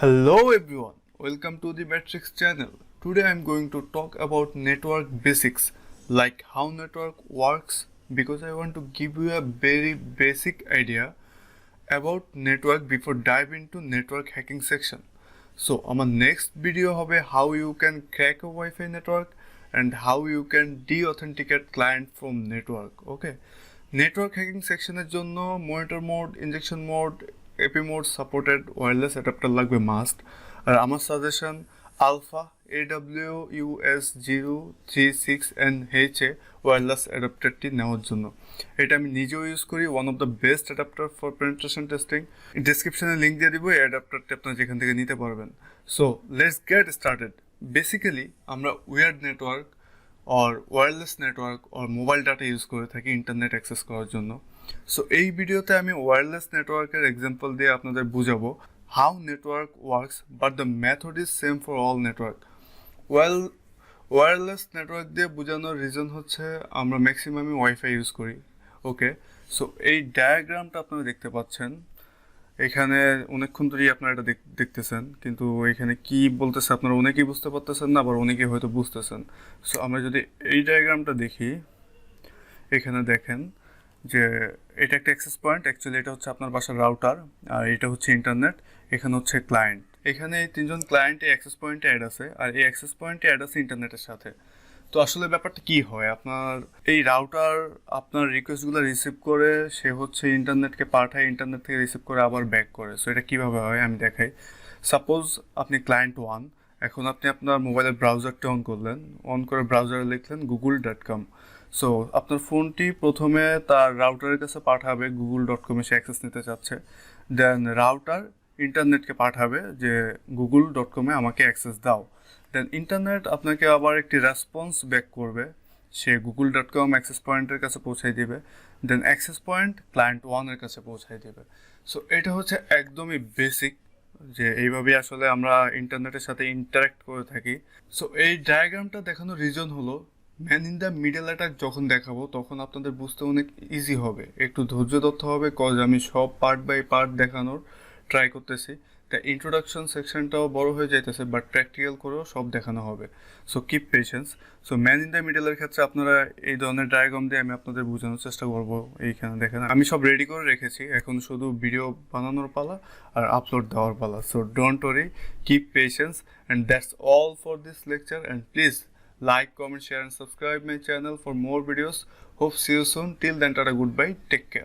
Hello everyone, welcome to the MatrixXx channel. Today I am going to talk about network basics, like how network works, because I want to give you a very basic idea about network before dive into network hacking section. So our next video hobe how you can crack a Wi-Fi network and how you can de-authenticate client from network. Okay. Network hacking section এর জন্য monitor mode, injection mode, AP mode supported wireless adapter লাগবে must. আর আমার suggestion alpha AWUS036NH wireless অ্যাডাপ্টারটি নেওয়ার জন্য। এটা আমি নিজেও use করি, one of the best adapter for penetration testing. ডিসক্রিপশনে লিঙ্ক দিয়ে দিব, এই অ্যাডাপ্টারটি আপনারা যেখান থেকে নিতে পারবেন। So let's get started. Basically আমরা wired network or wireless network or mobile data use করে থাকি ইন্টারনেট অ্যাক্সেস করার জন্য। সো এই ভিডিওতে আমি ওয়্যারলেস নেটওয়ার্কের এক্সাম্পল দিয়ে আপনাদের বুঝাবো how network works but the method is same for all network. Wireless network দিয়ে বোঝানোর রিজন হচ্ছে আমরা ম্যাক্সিমামই ওয়াইফাই ইউজ করি। ওকে, সো এই ডায়াগ্রামটা আপনারা দেখতে পাচ্ছেন, এখানে অনেকক্ষণ ধরেই আপনারা এটা দেখতেছেন, কিন্তু এখানে কি বলতেছে আপনারা অনেকেই বুঝতে পারতেছেন না, আবার অনেকেই হয়তো বুঝতেছেন। সো আমরা যদি এই ডায়াগ্রামটা দেখি, এখানে দেখেন যে এটা একটা অ্যাক্সেস পয়েন্ট, অ্যাকচুয়ালি এটা হচ্ছে আপনার বাসার রাউটার, আর এটা হচ্ছে ইন্টারনেট, এখানে হচ্ছে ক্লায়েন্ট। এখানে এই তিনজন ক্লায়েন্ট এই অ্যাক্সেস পয়েন্টে অ্যাড আছে, আর এই অ্যাক্সেস পয়েন্টে অ্যাড আছে ইন্টারনেটের সাথে। তো আসলে ব্যাপারটা কি হয়, আপনার এই রাউটার আপনার রিকোয়েস্টগুলো রিসিভ করে, সে হচ্ছে ইন্টারনেটকে পাঠায়, ইন্টারনেট থেকে রিসিভ করে আবার ব্যাক করে। সো এটা কীভাবে হয় আমি দেখাই। সাপোজ আপনি ক্লায়েন্ট 1, এখন আপনি আপনার মোবাইলের ব্রাউজারটা অন করলেন, অন করে ব্রাউজারে লিখলেন google.com। সো আপনার ফোনটি প্রথমে তার রাউটারের কাছে পাঠাবে google.com-এ সে অ্যাক্সেস নিতে চাচ্ছে, দেন রাউটার ইন্টারনেটকে পাঠাবে যে google.com-এ আমাকে অ্যাক্সেস দাও। দেন ইন্টারনেট আপনাকে আবার একটি রেসপন্স ব্যাক করবে, সে google.com অ্যাক্সেস পয়েন্টের কাছে পৌঁছাই দিবে, দেন অ্যাক্সেস পয়েন্ট ক্লায়েন্ট 1-এর কাছে পৌঁছাই দেবে। সো এটা হচ্ছে একদমই বেসিক, যে এইভাবেই আসলে আমরা ইন্টারনেটের সাথে ইন্টারাক্ট করে থাকি। সো এই ডায়াগ্রামটা দেখানোর রিজন হলো, man in the middle attack যখন দেখাবো তখন আপনাদের বুঝতে অনেক ইজি হবে, একটু ধৈর্য ধরতে হবে, কজ আমি সব পার্ট বাই পার্ট দেখানোর ট্রাই করতেছি। তা ইন্ট্রোডাকশন সেকশনটাও বড় হয়ে যাইতেছে, বাট প্র্যাকটিক্যাল করেও সব দেখানো হবে। So keep patience. So man in the মিডলের ক্ষেত্রে আপনারা এই ধরনের ডায়াগ্রাম দিয়ে আমি আপনাদের বোঝানোর চেষ্টা করবো। এইখানে দেখেন আমি সব রেডি করে রেখেছি, এখন শুধু ভিডিও বানানোর পালা আর আপলোড দেওয়ার পালা। So don't worry, keep patience, and that's all for this lecture, and please like, comment, share and subscribe my channel for more videos. Hope see you soon. Till then, tata, goodbye, take care.